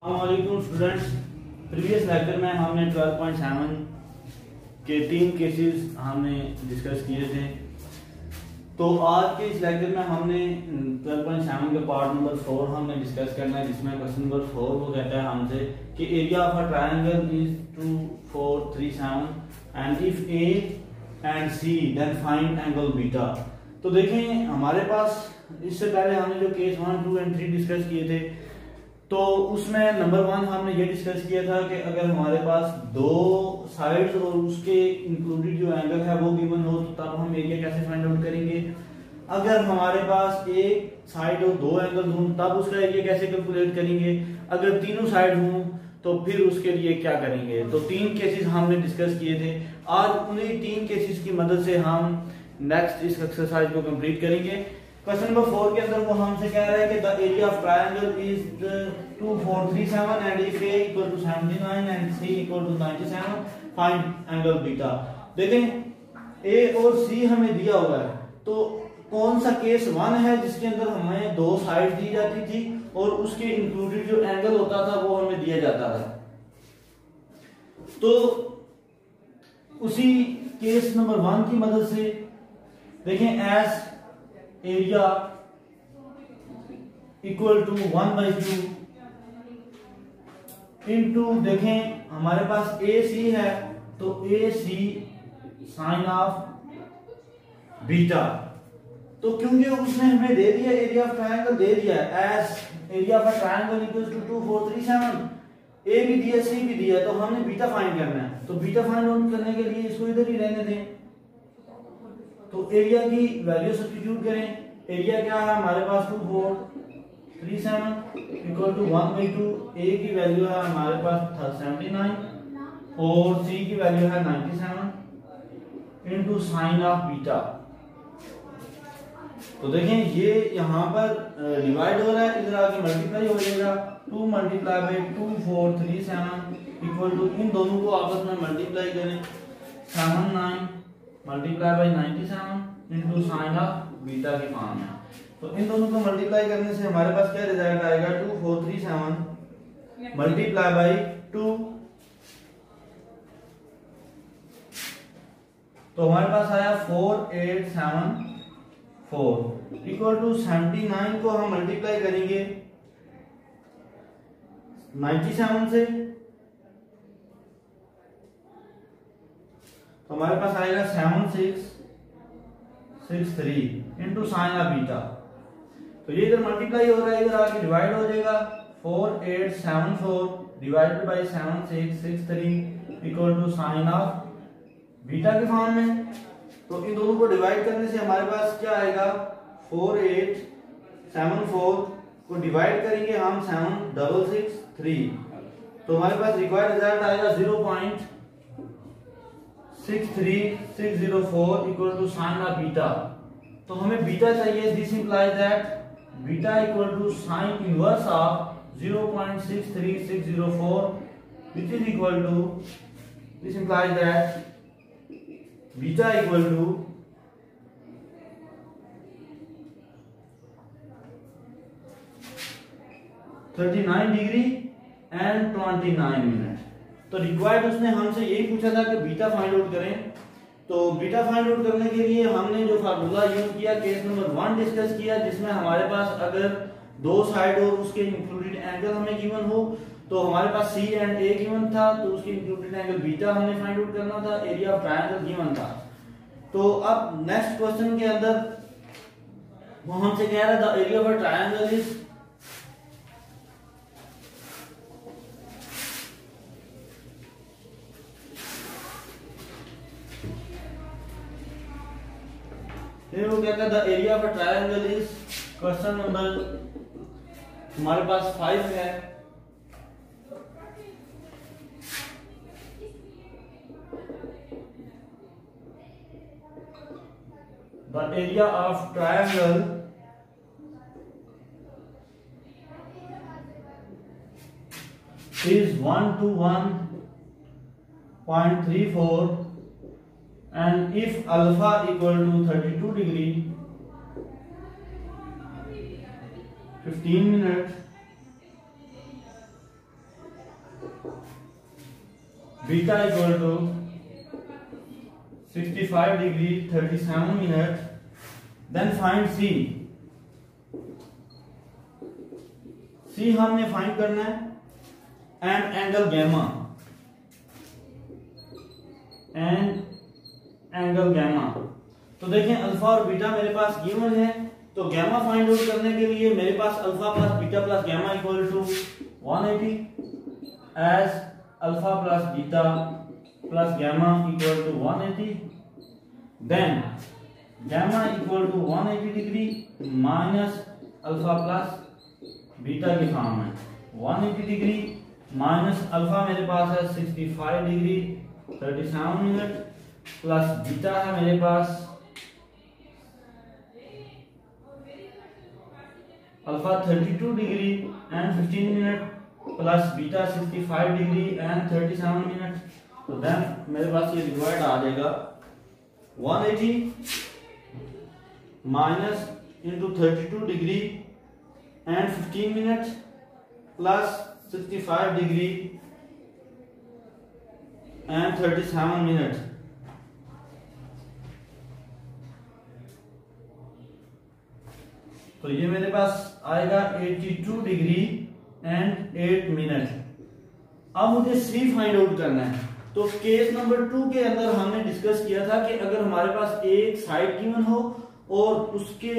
अस्सलामुअलैकुम students. Previous lecture में हमने 12.7 के 3 केसेस हमने डिस्कस किए थे। तो आज के इस लेक्चर में हमने 12.7 के पार्ट नंबर 4 हमने डिस्कस करना है, जिसमें क्वेश्चन नंबर 4 वो कहता है हमसे कि area of a triangle is 2 4 3 7 and if A and C then find angle beta. तो देखें हमारे पास इससे पहले हमने जो केस 1 2 एंड 3 डिस्कस किए थे, तो उसमें नंबर 1 हमने ये डिस्कस किया था कि अगर हमारे पास दो साइड्स और उसके इंक्लूडेड जो एंगल है वो गिवन हो तो तब हम एरिया कैसे फाइंड आउट करेंगे। अगर हमारे पास एक साइड और दो एंगल हों तब उसका एरिया कैसे कैलकुलेट करेंगे। अगर तीनों साइड हों तो फिर उसके लिए क्या करेंगे। तो 3 केसेस हमने डिस्कस किए थे। आज उन्हीं 3 केसेस की मदद से हम नेक्स्ट इस एक्सरसाइज को कंप्लीट करेंगे। क्वेश्चन नंबर 4 के अंदर वो हमसे कह रहा है कि the area of triangle is 2 4 3 7 and if a equal to 79 and c equal to 97 find angle beta. देखें a और c हमें दिया हुआ है, तो कौन सा केस 1 है जिसके अंदर हमें दो साइड दी जाती थी और उसके इंक्लूडेड जो एंगल होता था वो हमें दिया जाता था। तो उसी केस नंबर 1 की मदद से देखें S area equal to 1/2 into देखें हमारे पास ए सी है तो A C sine of beta. तो क्योंकि उसने हमें दे दिया एरिया ऑफ ट्रायंगल दे दिया S area of triangle equal to 2 4 3 7 A भी दिया सी भी दिया, तो हमने बीटा फाइंड करना है। तो बीटा फाइंड आउट करने के लिए इसको इधर ही रहने दें। तो एरिया की वैल्यू सब्स्टिट्यूट करें। एरिया क्या है हमारे पास 2 4 3 7 इक्वल टू 1/2। ए की वैल्यू है हमारे पास 79 और सी की वैल्यू है 97 इनटू साइन ऑफ बीटा। तो देखें ये यहाँ पर डिवाइड हो रहा है, इधर आके मल्टीप्लाई हो जाएगा। 2 मल्टीप्लाई बाय 2 4 3 7 इक्वल टू इन दोनों को आपस में मल्टीप्लाई करें 7 9 multiply by 97 into sine of beta के फॉर्म में। तो इन दोनों को मल्टीप्लाई करने से हमारे पास क्या रिजल्ट आएगा 2 4 3 7 मल्टीप्लाई बाय 2। तो हमारे पास आया 4 8 7 4 इक्वल टू 79 को हम मल्टीप्लाई करेंगे 97 से, तो हमारे पास आएगा 7 6 6 3 इंटू साइन ऑफ बीटा। तो ये इधर मल्टीप्लाई हो रहा है, इधर आके डिवाइड हो जाएगा 4 8 7 4 divided by 7 6 6 3 equal to sine of beta के फॉर्म में। तो इन दोनों को डिवाइड करने से हमारे पास क्या आएगा 4 8 7 4 को डिवाइड करेंगे हम 7 6 6 3, तो हमारे पास रिक्वायर्ड रिजल्ट आएगा 0.63604 equal to sine of beta. तो हमें बीटा चाहिए। This implies that beta equal to sine inverse of 0.63604 which is equal to, this implies that beta equal to 39 degree and 29 minute. तो required उसने हमसे यही पूछा था कि बीटा फाइंड आउट करें। तो बीटा फाइंड आउट करने के लिए हमने जो फार्मूला यूज किया केस नंबर 1 डिस्कस किया, जिसमें हमारे पास अगर दो साइड और उसके इंक्लूडेड एंगल हमें गिवन हो, तो हमारे पास सी एंड ए गिवन था, तो उसके इंक्लूडेड एंगल बीटा हमने फाइंड आउट करना था। एरिया ऑफ ट्रायंगल गिवन था। तो अब नेक्स्ट क्वेश्चन के अंदर वो हमसे कह रहा था area of a triangle is वो कहता है the area of a triangle is, question number हमारे पास 5 है। The area of triangle is 1 to 1.34 and if alpha equal to 32 degree 15 minutes beta equal to 65 degree 37 minute. Then find C. C हमने find करना है and angle gamma, and angle gamma. तो देखें alpha और beta मेरे पास given है, तो gamma find out करने के लिए मेरे पास alpha plus beta plus gamma equal to 180 as alpha plus beta plus gamma equal to 180। Then gamma equal to 180 degree minus alpha plus beta की फॉर्म है 180 डिग्री माइनस अल्फा मेरे पास है 65 degree 37 minute plus beta है मेरे पास alpha 32 degree and 15 minute plus beta 65 degree and 37 minute. तो then मेरे पास ये डिवाइड आ जाएगा 180 minus into 32 degree and 15 minute plus 65 degree and 37 minute. तो ये मेरे पास आएगा 82 डिग्री एंड 8 मिनट। अब मुझे सी फाइंड आउट करना है। तो केस नंबर 2 के अंदर हमने डिस्कस किया था कि अगर हमारे पास एक साइड गिवन हो और उसके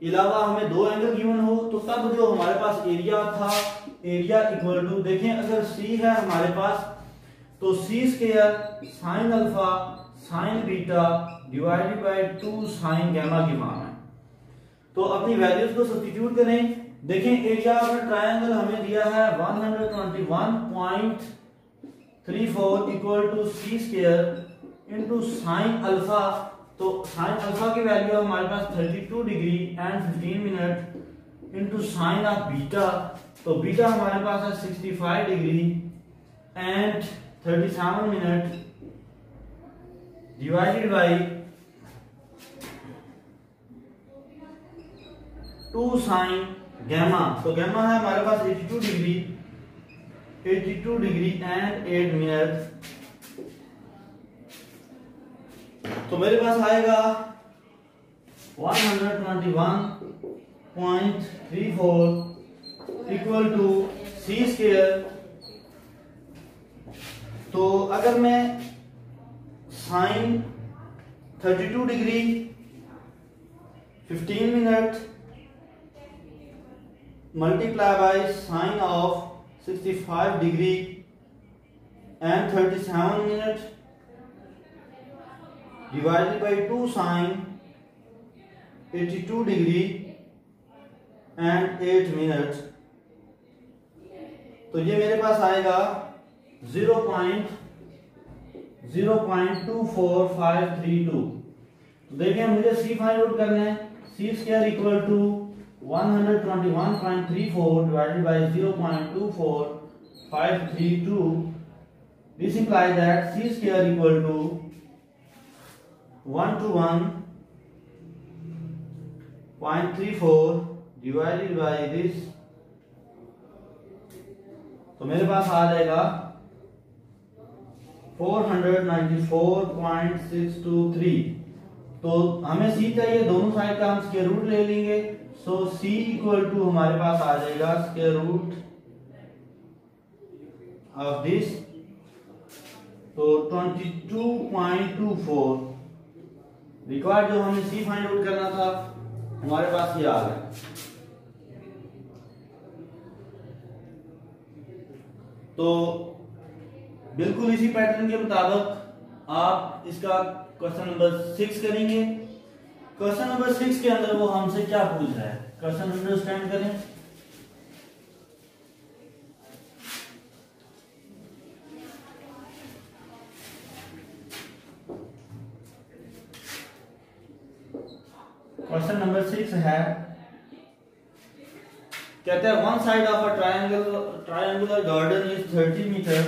अलावा हमें दो एंगल गिवन हो, तो तब जो हमारे पास एरिया था, एरिया इक्वल टू, देखें अगर सी है हमारे पास तो C square sine alpha sine beta divided by 2 sine gamma की फॉर्म है। तो अपनी वैल्यूज को सब्स्टिट्यूट करें। देखें एरिया ऑफ ट्रायंगल हमें दिया है 121.34 equal to C square into sine alpha. तो साइन अल्फा की वैल्यू हमारे पास 32 degree and 15 minute into sine of beta. तो बीटा हमारे पास है 65 degree and 37 minute divided by 2 sine gamma. तो गैमा है हमारे पास 82 डिग्री एंड 8 मिनट। तो मेरे पास आएगा 121.34 इक्वल टू सी स्क्वायर। तो अगर मैं sine 32 degree 15 minute multiply by sine of 65 degree and 37 minutes divided by 2 sine 82 degree and 8 minutes। तो ये मेरे पास आएगा 0.2452। तो देखें मुझे सी फाइंड आउट करना है। C square equal to 121.34 divided by 0.24532. This implies that c square equal to 121.34 divided by this। तो मेरे पास आ जाएगा 494.623। तो हमें c चाहिए, दोनों साइड का हम स्क्वायर रूट ले लेंगे। सो c इक्वल टू हमारे पास आ जाएगा स्क्वायर रूट ऑफ दिस, तो 22.24। रिक्वायर्ड जो हमें c फाइंड आउट करना था हमारे पास ये आ गया। तो बिल्कुल इसी पैटर्न के मुताबिक आप इसका क्वेश्चन नंबर 6 करेंगे। क्वेश्चन नंबर 6 के अंदर वो हमसे क्या पूछ रहा है, क्वेश्चन अंडरस्टैंड करें। क्वेश्चन नंबर 6 है, कहते हैं one side of a triangular garden is 30 metre.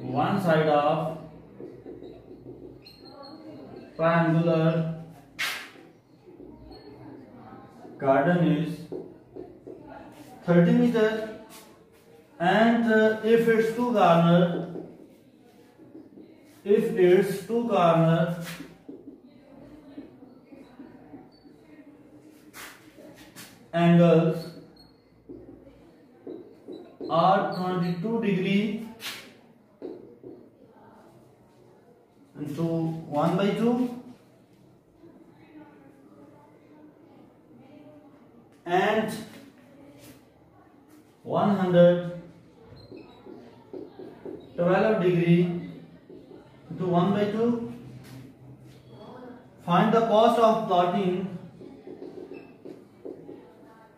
One side of triangular garden is 30 meter and if its two corner angles are 22 degree into 1/2 and 112 degree into 1/2. Find the cost of plotting.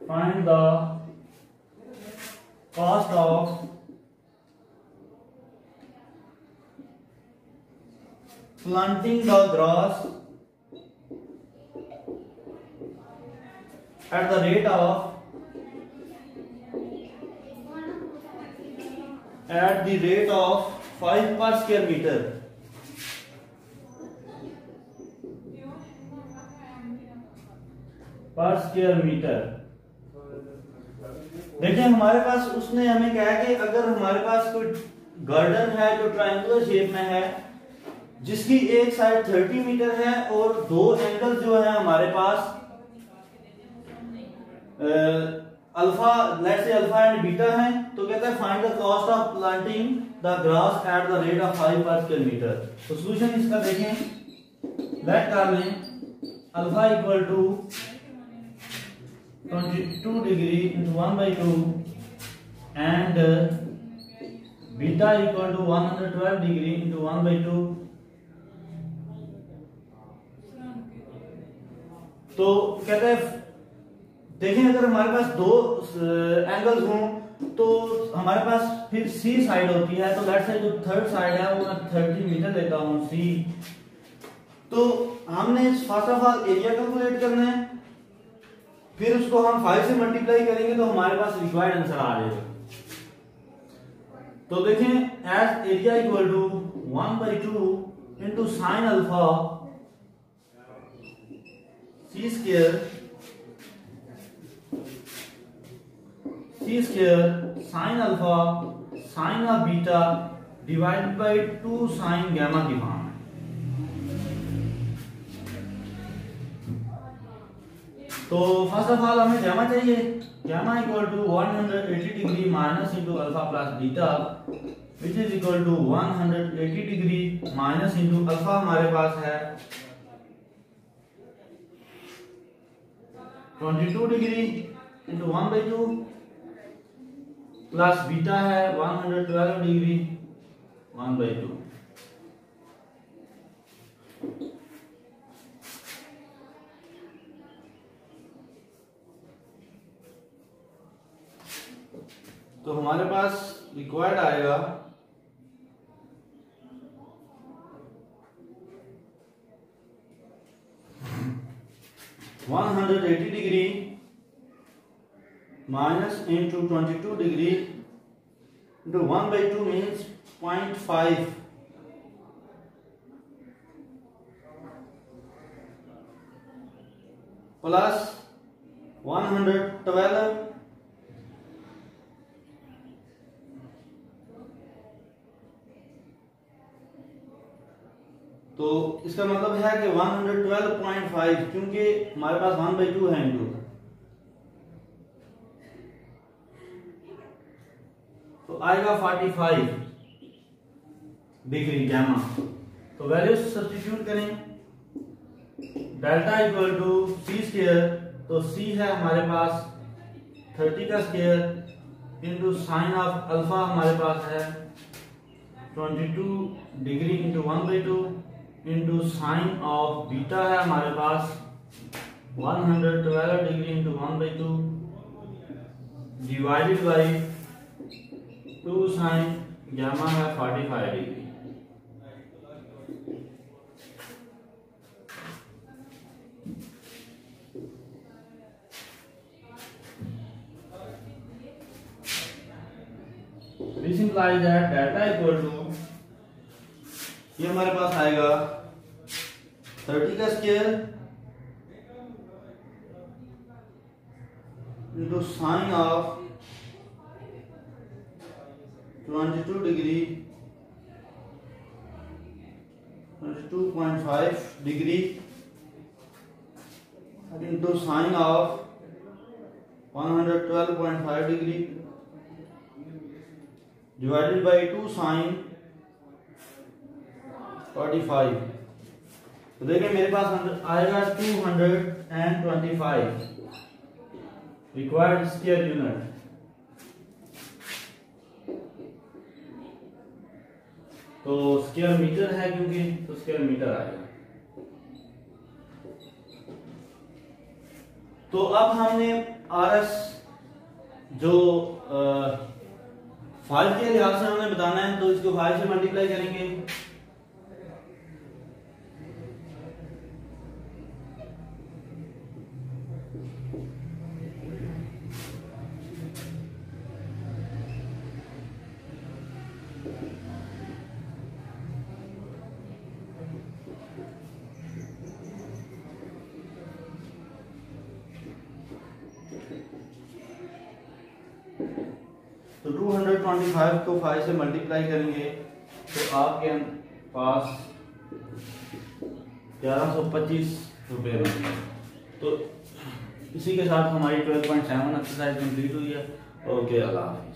Find the cost of planting the grass at the rate of 5 per square meter. पर square metre. देखिए हमारे पास उसने हमें कहा है कि अगर हमारे पास कोई गार्डन है जो ट्रायंगुलर शेप में है, जिसकी एक साइड 30 मीटर है और दो एंगल जो है हमारे पास alpha, let's say alpha and beta है, तो कहता है find the cost of planting the grass at the rate of 5 per square metre. तो सॉल्यूशन इसका देखें, लेट कर लें alpha equal to 22 degree into 1/2 and beta equal to 112 degree into 1/2। तो कहते हैं देखें अगर हमारे पास दो एंगल्स हों तो हमारे पास फिर सी साइड होती है, तो लेट्स से जो थर्ड साइड है वो मैं 30 मीटर लेता हूं सी। तो हमने first of all area calculate करना है, फिर उसको हम 5 से मल्टीप्लाई करेंगे तो हमारे पास रिक्वायर्ड आंसर आ जाएगा। तो देखें as area equal to 1/2 into sine alpha C square sine alpha sine of beta divided by 2 sine gamma की फॉर्म है। तो फर्स्ट ऑफ ऑल हमें गामा चाहिए, gamma equal to 180 degree minus into alpha plus beta which is equal to 180 degree minus into alpha हमारे पास है 22 degree into 1/2 plus beta है 112 degree 1/2। तो हमारे पास रिक्वायर्ड आएगा 180 degree minus into 22 degree into 1/2 means 0.5 plus 112 तो इसका मतलब है कि 112.5 क्योंकि हमारे पास 1/2 है इंटू, तो आएगा 45 डिग्री गामा। तो वैल्यू सब्स्टिट्यूट करें, delta equal to C square, तो सी है हमारे पास 30 का square into sine of alpha हमारे पास है 22 degree into 1/2 into sine of beta है हमारे पास 112 degree into 1/2 divided by 2 sine gamma है 45 degree. This implies that delta equal to ये हमारे पास आएगा 30 का square into sine of 22 degree 22.5 degree into sine of 112.5 degree divided by 2 sine 45। तो देखिए मेरे पास आएगा 225 रिक्वायर्ड स्क्वायर यूनिट। तो स्क्वायर मीटर है क्योंकि, तो स्क्वायर मीटर आएगा। तो अब हमने आरएस जो फाइव के लिहाज से हमें बताना है, तो इसको 5 से मल्टीप्लाई करेंगे। तो 225 को 5 से मल्टीप्लाई करेंगे तो आपके पास 1125 रुपये बनेंगे। तो इसी के साथ हमारी 12.7 एक्सरसाइज कंप्लीट हुई है। ओके, अल्लाह हाफ़िज़।